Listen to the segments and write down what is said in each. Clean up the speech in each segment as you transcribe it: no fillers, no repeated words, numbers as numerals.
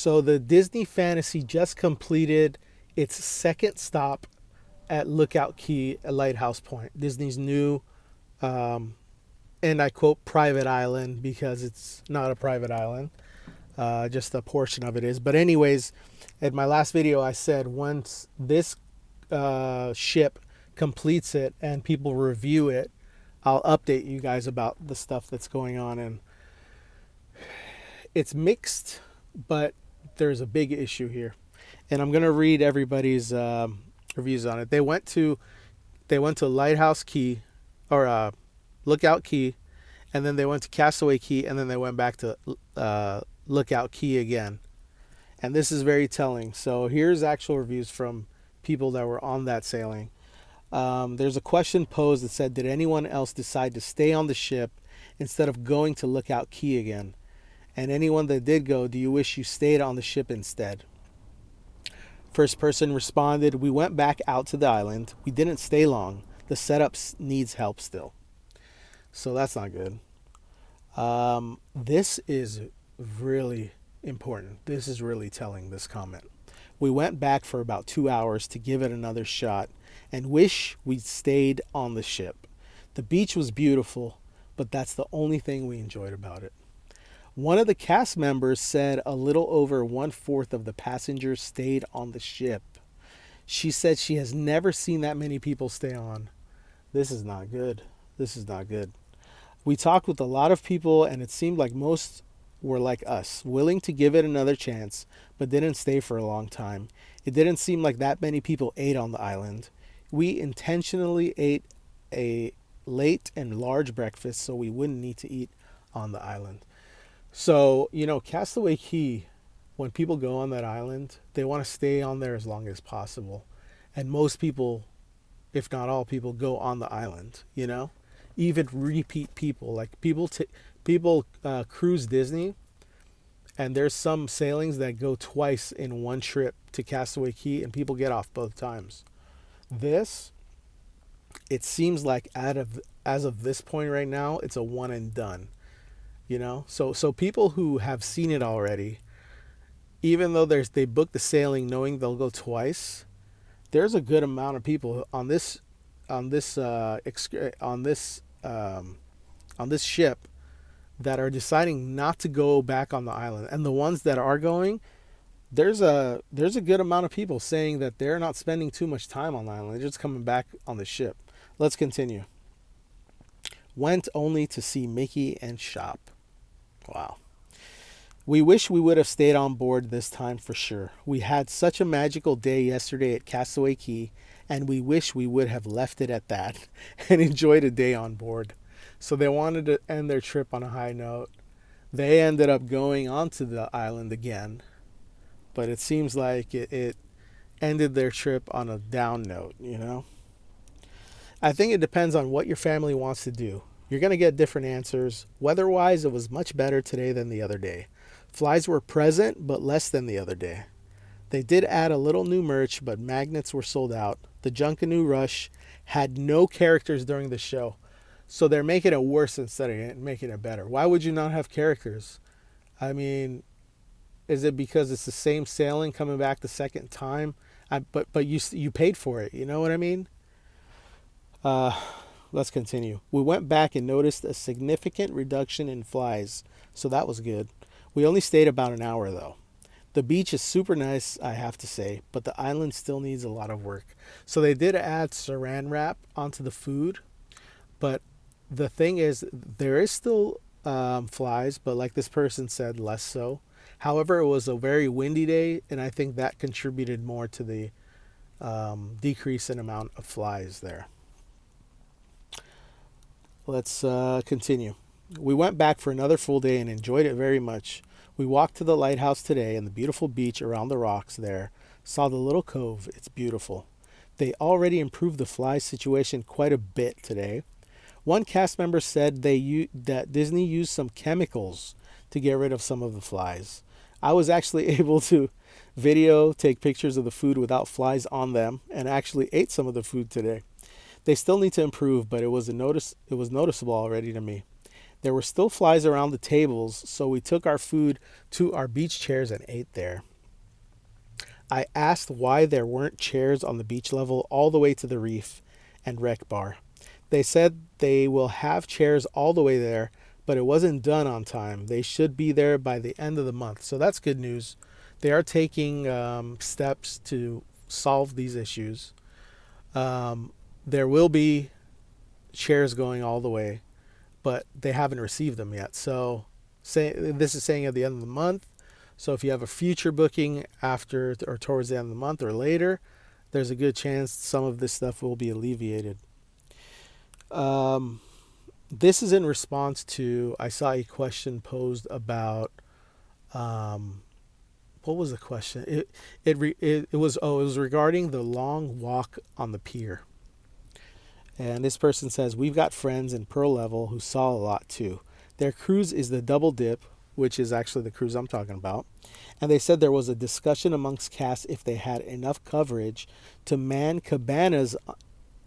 So the Disney Fantasy just completed its second stop at Lookout Cay at Lighthouse Point, Disney's new, um, and I quote, private island because it's not a private island. Just a portion of it is. But anyways, in my last video, I said once this ship completes it and people review it, I'll update you guys about the stuff that's going on. And it's mixed, but there's a big issue here. And I'm gonna read everybody's reviews on it. They went to Lighthouse Cay, or Lookout Cay, and then they went to Castaway Cay, and then they went back to Lookout Cay again. And this is very telling. So here's actual reviews from people that were on that sailing. There's a question posed that said, "Did anyone else decide to stay on the ship instead of going to Lookout Cay again? And anyone that did go, do you wish you stayed on the ship instead?" First person responded, "We went back out to the island. We didn't stay long. The setup needs help still." So that's not good. This is really important. This is really telling, this comment. "We went back for about 2 hours to give it another shot and wish we'd stayed on the ship. The beach was beautiful, but that's the only thing we enjoyed about it." One of the cast members said a little over 1/4 of the passengers stayed on the ship. She said she has never seen that many people stay on. This is not good. This is not good. "We talked with a lot of people and it seemed like most were like us, willing to give it another chance, but didn't stay for a long time. It didn't seem like that many people ate on the island. We intentionally ate a late and large breakfast so we wouldn't need to eat on the island." So, Castaway Cay, when people go on that island, they want to stay on there as long as possible. And most people, if not all people, go on the island. Even repeat people. Like people cruise Disney, and there's some sailings that go twice in one trip to Castaway Cay, and people get off both times. This, it seems like as of this point right now, it's a one and done. So people who have seen it already, even though they booked the sailing knowing they'll go twice, there's a good amount of people on this ship that are deciding not to go back on the island. And the ones that are going, there's a good amount of people saying that they're not spending too much time on the island. They're just coming back on the ship. Let's continue. "Went only to see Mickey and shop." Wow. "We wish we would have stayed on board this time for sure. We had such a magical day yesterday at Castaway Cay, and we wish we would have left it at that and enjoyed a day on board." So they wanted to end their trip on a high note. They ended up going onto the island again, but it seems like it ended their trip on a down note. I think it depends on what your family wants to do. You're going to get different answers. Weather-wise, it was much better today than the other day. Flies were present, but less than the other day. They did add a little new merch, but magnets were sold out. The Junkanoo Rush had no characters during the show. So they're making it worse instead of making it better. Why would you not have characters? I mean, is it because it's the same sailing coming back the second time? But you paid for it. You know what I mean? Let's continue. "We went back and noticed a significant reduction in flies, so that was good. We only stayed about an hour though. The beach is super nice, I have to say, but the island still needs a lot of work." So they did add saran wrap onto the food, but the thing is, there is still flies, but like this person said, less so. However, it was a very windy day, and I think that contributed more to the decrease in amount of flies there. Let's continue. "We went back for another full day and enjoyed it very much. We walked to the lighthouse today and the beautiful beach around the rocks there. Saw the little cove. It's beautiful. They already improved the fly situation quite a bit today. One cast member said that Disney used some chemicals to get rid of some of the flies. I was actually able to take pictures of the food without flies on them, and actually ate some of the food today. They still need to improve, but it was noticeable already to me. There were still flies around the tables, so we took our food to our beach chairs and ate there. I asked why there weren't chairs on the beach level all the way to the reef and rec bar. They said they will have chairs all the way there, but it wasn't done on time. They should be there by the end of the month. So that's good news. They are taking steps to solve these issues. There will be chairs going all the way, but they haven't received them yet. So this is saying at the end of the month. So if you have a future booking after or towards the end of the month or later, there's a good chance some of this stuff will be alleviated. This is in response to, I saw a question posed about, what was the question? It was regarding the long walk on the pier. And this person says, we've got friends in Pearl Level who saw a lot too. Their cruise is the Double Dip, which is actually the cruise I'm talking about. And they said there was a discussion amongst cast if they had enough coverage to man cabanas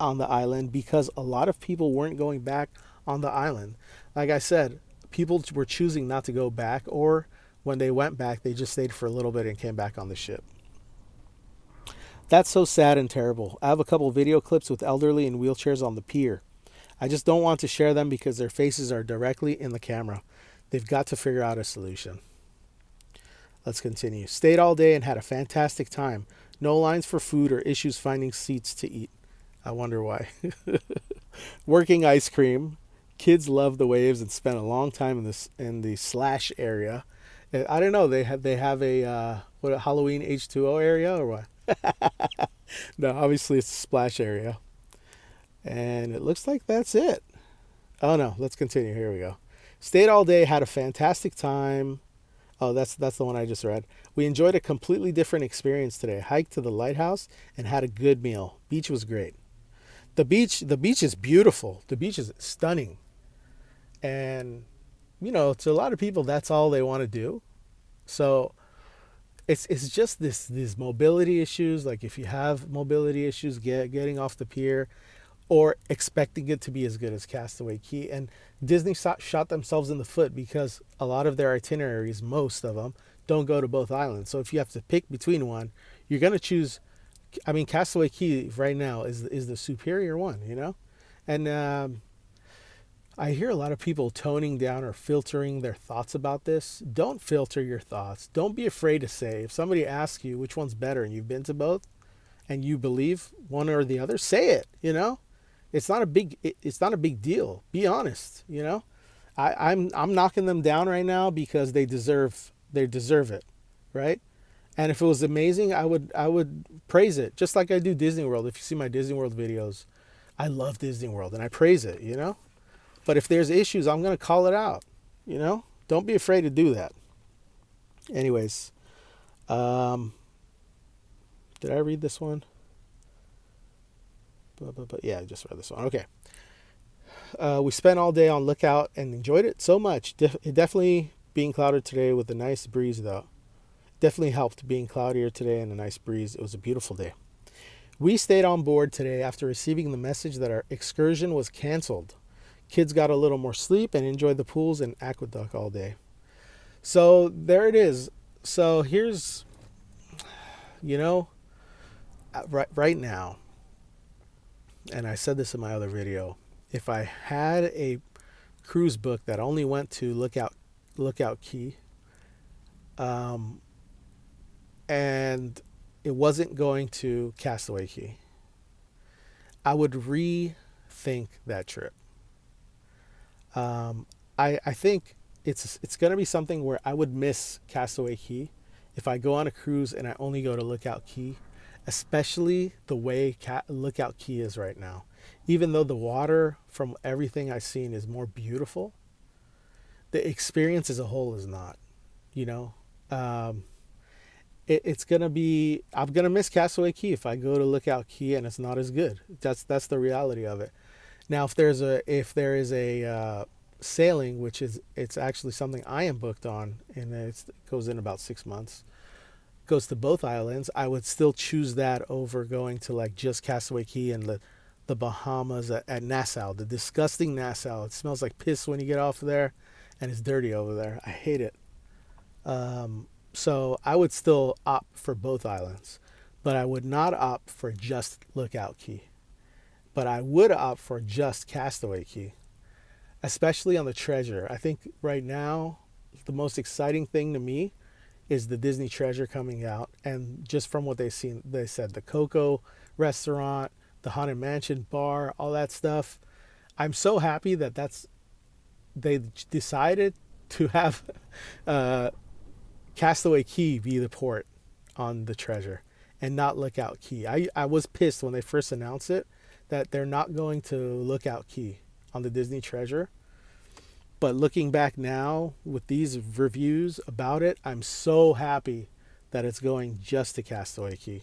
on the island because a lot of people weren't going back on the island. Like I said, people were choosing not to go back, or when they went back, they just stayed for a little bit and came back on the ship. That's so sad and terrible. I have a couple video clips with elderly in wheelchairs on the pier. I just don't want to share them because their faces are directly in the camera. They've got to figure out a solution. Let's continue. Stayed all day and had a fantastic time. No lines for food or issues finding seats to eat. I wonder why. Working ice cream. Kids love the waves and spent a long time in the slash area. I don't know. They have a Halloween H2O area or what? No, obviously it's a splash area. And it looks like that's it. Oh no, let's continue. Here we go. Stayed all day, had a fantastic time. Oh, that's the one I just read. We enjoyed a completely different experience today. Hiked to the lighthouse and had a good meal. Beach was great. The beach is beautiful. The beach is stunning. And to a lot of people that's all they want to do. So it's just these mobility issues. Like if you have mobility issues, getting off the pier, or expecting it to be as good as Castaway Cay. And Disney shot themselves in the foot because a lot of their itineraries, most of them, don't go to both islands. So if you have to pick between one, you're going to choose. I mean, Castaway Cay right now is the superior one, And I hear a lot of people toning down or filtering their thoughts about this. Don't filter your thoughts. Don't be afraid to say. If somebody asks you which one's better and you've been to both and you believe one or the other, say it, It's not a big deal. Be honest, I'm knocking them down right now because they deserve it, right? And if it was amazing, I would praise it, just like I do Disney World. If you see my Disney World videos, I love Disney World and I praise it, But if there's issues, I'm going to call it out, Don't be afraid to do that. Anyways, did I read this one? Yeah, I just read this one. Okay. We spent all day on Lookout and enjoyed it so much. It definitely being clouded today with a nice breeze, though. Definitely helped being cloudier today and a nice breeze. It was a beautiful day. We stayed on board today after receiving the message that our excursion was canceled. Kids got a little more sleep and enjoyed the pools and aqueduct all day. So there it is. So here's, right now, and I said this in my other video, if I had a cruise book that only went to Lookout Cay, and it wasn't going to Castaway Cay, I would rethink that trip. I think it's going to be something where I would miss Castaway Cay if I go on a cruise and I only go to Lookout Cay, especially the way Lookout Cay is right now. Even though the water, from everything I've seen, is more beautiful, the experience as a whole is not. It's gonna be. I'm gonna miss Castaway Cay if I go to Lookout Cay and it's not as good. That's the reality of it. Now, if there is a sailing, which it's actually something I am booked on, and it goes in about 6 months, goes to both islands, I would still choose that over going to like just Castaway Cay and the Bahamas at Nassau, the disgusting Nassau. It smells like piss when you get off of there, and it's dirty over there. I hate it. So I would still opt for both islands, but I would not opt for just Lookout Cay. But I would opt for just Castaway Cay, especially on the Treasure. I think right now the most exciting thing to me is the Disney Treasure coming out, and just from what they said the Coco restaurant, the Haunted Mansion bar, all that stuff. I'm so happy that they decided to have uh, Castaway Cay be the port on the Treasure and not Lookout Cay. I was pissed when they first announced it that they're not going to Lookout Cay on the Disney Treasure. But looking back now with these reviews about it, I'm so happy that it's going just to Castaway Cay.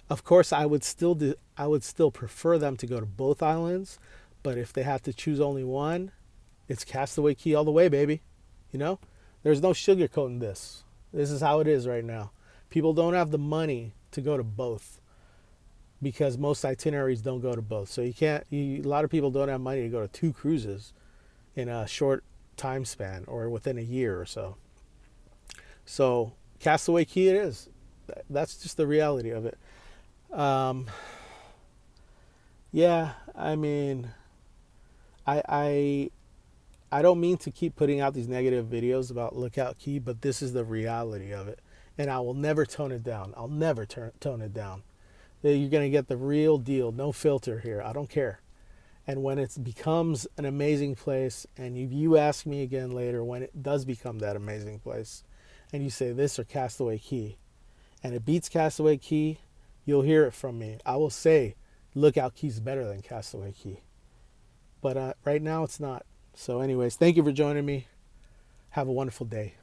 Of course, I would still prefer them to go to both islands, but if they have to choose only one, it's Castaway Cay all the way, baby. You know, there's no sugarcoating this. This is how it is right now. People don't have the money to go to both because most itineraries don't go to both. So a lot of people don't have money to go to two cruises in a short time span or within a year or so. So Castaway Cay it is. That's just the reality of it. Um, yeah, I mean, I, I I don't mean to keep putting out these negative videos about Lookout Cay, but this is the reality of it, and I will never tone it down. I'll never tone it down. You're gonna get the real deal, no filter here. I don't care. And when it becomes an amazing place, and you ask me again later when it does become that amazing place, and you say this or Castaway Cay, and it beats Castaway Cay, you'll hear it from me. I will say Lookout Cay's better than Castaway Cay. But right now it's not. So anyways, thank you for joining me. Have a wonderful day.